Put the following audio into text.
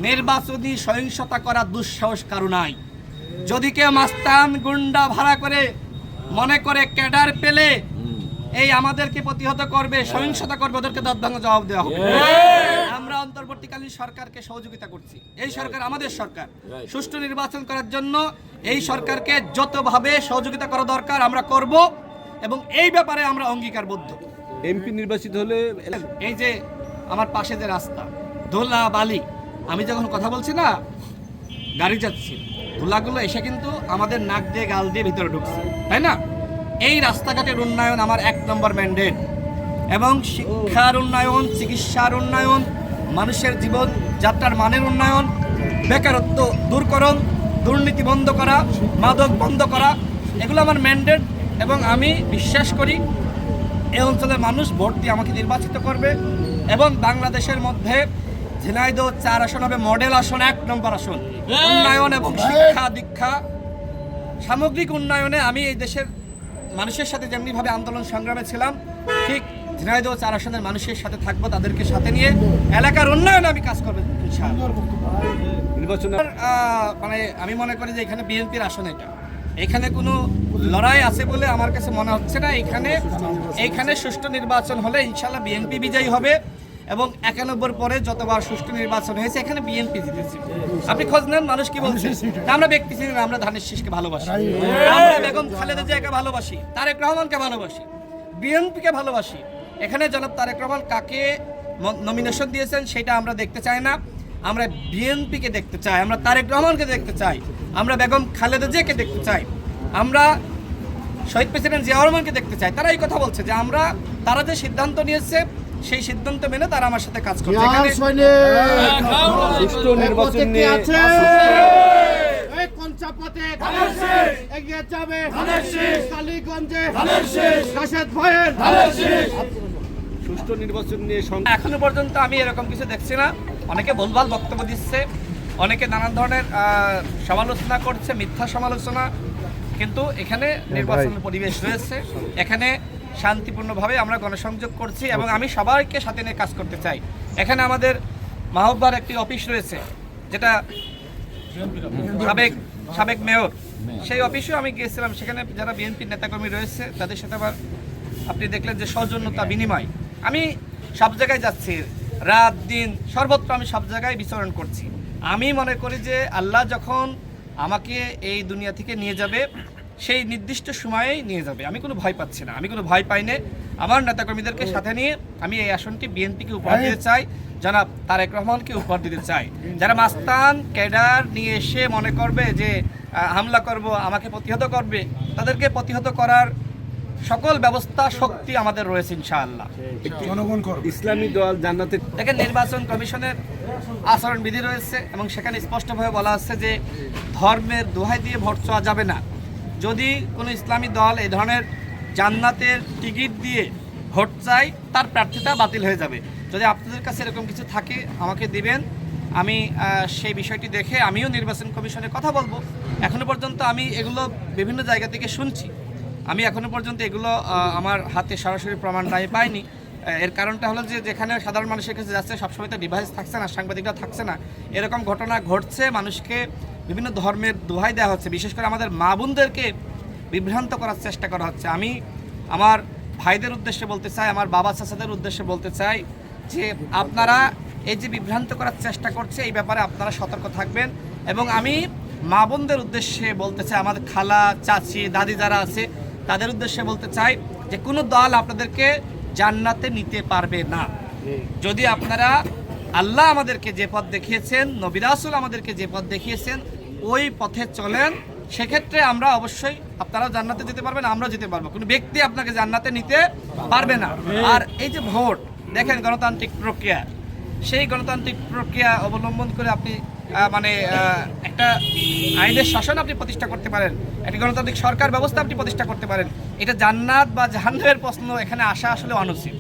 নির্বাচনী সহিংসতা করার দুঃসাহস কারো নাই। যদি কেউ মাস্তান গুন্ডা ভাড়া করে মনে করে ক্যাডার পেলে এই আমাদেরকে প্রতিহত করবে, সহিংসতা করবে, ওদেরকে দাঁতভাঙা জবাব দেওয়া হবে। আমরা অন্তর্বর্তীকালীন সরকারকে সহযোগিতা করছি। এই সরকার আমাদের সরকার, সুষ্ঠু নির্বাচন করার জন্য এই সরকারকে যতভাবে সহযোগিতা করা দরকার আমরা করব এবং এই ব্যাপারে আমরা অঙ্গীকারবদ্ধ। এমপি নির্বাচিত হলে এই যে আমার পাশে যে রাস্তা ধুলা বালি, আমি যখন কথা বলছি না গাড়ি যাচ্ছে, ধুলাগুলো এসে কিন্তু আমাদের নাক দিয়ে গাল দিয়ে ভিতরে ঢুকছে, তাই না? এই রাস্তাঘাটের উন্নয়ন আমার 1 নম্বর ম্যান্ডেট, এবং শিক্ষার উন্নয়ন, চিকিৎসার উন্নয়ন, মানুষের জীবন যাত্রার মানের উন্নয়ন, বেকারত্ব দূরকরণ, দুর্নীতি বন্ধ করা, মাদক বন্ধ করা, এগুলো আমার ম্যান্ডেট। এবং আমি বিশ্বাস করি এই অঞ্চলের মানুষ ভোট দিয়ে আমাকে নির্বাচিত করবে এবং বাংলাদেশের মধ্যে ঝিনাইদহ 4 আসন হবে মডেল আসন, 1 নম্বর আসন। উন্নয়ন এবং শিক্ষা দীক্ষা সামগ্রিক উন্নয়নে আমি এই দেশের মানুষের সাথে যেমনিভাবে আন্দোলন সংগ্রামে ছিলাম, ঠিক ঝিনাইদহ 4 আসনের মানুষের সাথে থাকবো, তাদেরকে সাথে নিয়ে এলাকার উন্নয়নে আমি কাজ করবো ইনশাআল্লাহ। নির্বাচন মানে আমি মনে করি যে এখানে বিএনপির আসন, এখানে কোনো লড়াই আছে বলে আমার কাছে মনে হচ্ছে না। এইখানে সুষ্ঠু নির্বাচন হলে ইনশাআল্লাহ বিএনপি বিজয়ী হবে এবং 91 পরে যতবার সুষ্ঠু নির্বাচন হয়েছে এখানে বিএনপি জিতেছে। আপনি খোঁজ নেন মানুষ কি বলছে। আমরা ব্যক্তি চিনি না, আমরা ধানের শীষকে ভালোবাসি, আমরা বেগম খালেদা জিয়াকে ভালোবাসি, তারেক রহমানকে ভালোবাসি, বিএনপিকে ভালোবাসি। এখানে জনাব তারেক রহমান কাকে নমিনেশন দিয়েছেন সেটা আমরা দেখতে চাই না, আমরা বিএনপিকে দেখতে চাই, আমরা তারেক রহমানকে দেখতে চাই, আমরা বেগম খালেদা জিয়াকে দেখতে চাই, আমরা শহীদ প্রেসিডেন্ট জিয়াউর রহমানকে দেখতে চাই। তারা এই কথা বলছে যে তারা যে সিদ্ধান্ত নিয়েছে সেই সিদ্ধান্ত মেনে তারা আমার সাথে কাজ করছে। সুষ্ঠু নির্বাচন নিয়ে সুষ্ঠু নির্বাচন নিয়ে এখনো পর্যন্ত আমি এরকম কিছু দেখছি না। অনেকে ভুলভাল বক্তব্য দিচ্ছে, অনেকে নানান ধরনের সমালোচনা করছে, মিথ্যা সমালোচনা, কিন্তু এখানে নির্বাচনের পরিবেশ রয়েছে, এখানে শান্তিপূর্ণভাবে আমরা গণসংযোগ করছি এবং আমি সবাইকে সাথে নিয়ে কাজ করতে চাই। এখানে আমাদের মাহবুবার একটি অফিস রয়েছে, যেটা সাবেক মেয়র, সেই অফিসেও আমি গিয়েছিলাম। সেখানে যারা বিএনপির নেতাকর্মী রয়েছে তাদের সাথে আবার আপনি দেখলেন যে সৌজন্যতা বিনিময়। আমি সব জায়গায় যাচ্ছি, রাত দিন সর্বত্র আমি সব জায়গায় বিচরণ করছি। আমি মনে করি যে আল্লাহ যখন আমাকে এই দুনিয়া থেকে নিয়ে যাবে সেই নির্দিষ্ট সময়েই নিয়ে যাবে। আমি কোনো ভয় পাচ্ছি না, আমি কোনো ভয় পাই না। আমার নেতাকর্মীদেরকে সাথে নিয়ে আমি এই আসনটি বিএনপিকে উপহার দিতে চাই, জনাব তারেক রহমানকে উপহার দিতে চাই। যারা মাস্তান ক্যাডার নিয়ে এসে মনে করবে যে হামলা করব, আমাকে প্রতিহত করবে, তাদেরকে প্রতিহত করার সকল ব্যবস্থা শক্তি আমাদের রয়েছে ইনশাআল্লাহ। ইসলামী দল জান্নাতে দেখেন, নির্বাচন কমিশনের আচরণবিধি রয়েছে এবং সেখানে স্পষ্টভাবে বলা আছে যে ধর্মের দোহাই দিয়ে ভোট চাওয়া যাবে না। যদি কোনো ইসলামী দল এই ধরনের জান্নাতের টিকিট দিয়ে ভোট চায় তার প্রার্থিতা বাতিল হয়ে যাবে। যদি আপনাদের কাছে এরকম কিছু থাকে আমাকে দিবেন, আমি সেই বিষয়টি দেখে আমিও নির্বাচন কমিশনে কথা বলবো। এখনো পর্যন্ত আমি এগুলো বিভিন্ন জায়গা থেকে শুনছি, আমি এখনো পর্যন্ত এগুলো আমার হাতে সরাসরি প্রমাণ নাই পাইনি। এর কারণটা হলো যে যেখানে সাধারণ মানুষের কাছে যাচ্ছে সবসময় তো ডিভাইস থাকছে না, সাংবাদিকরা থাকছে না, এরকম ঘটনা ঘটছে। মানুষকে বিভিন্ন ধর্মের দোহাই দেওয়া হচ্ছে, বিশেষ করে আমাদের মা বোনদেরকে বিভ্রান্ত করার চেষ্টা করা হচ্ছে। আমি আমার ভাইদের উদ্দেশ্যে বলতে চাই, আমার বাবা চাচাদের উদ্দেশ্যে বলতে চাই যে আপনারা এই যে বিভ্রান্ত করার চেষ্টা করছে এই ব্যাপারে আপনারা সতর্ক থাকবেন। এবং আমি মা বোনদের উদ্দেশ্যে বলতে চাই, আমাদের খালা চাচি দাদি যারা আছে তাদের উদ্দেশ্যে বলতে চাই যে কোনো দল আপনাদেরকে জান্নাতে নিতে পারবে না। যদি আপনারা আল্লাহ আমাদেরকে যে পথ দেখিয়েছেন, নবী রাসূল আমাদেরকে যে পথ দেখিয়েছেন ওই পথে চলেন, সেক্ষেত্রে আমরা অবশ্যই আপনারা জান্নাতে যেতে পারবেন, আমরা যেতে পারবো। কোনো ব্যক্তি আপনাকে জান্নাতে নিতে পারবে না। আর এই যে ভোট, দেখেন গণতান্ত্রিক প্রক্রিয়া, সেই গণতান্ত্রিক প্রক্রিয়া অবলম্বন করে আপনি একটা আইনের শাসন আপনি প্রতিষ্ঠা করতে পারেন, একটি গণতান্ত্রিক সরকার ব্যবস্থা আপনি প্রতিষ্ঠা করতে পারেন। এটা জান্নাত বা জাহান্নামের প্রশ্ন এখানে আসা আসলে অনুচিত।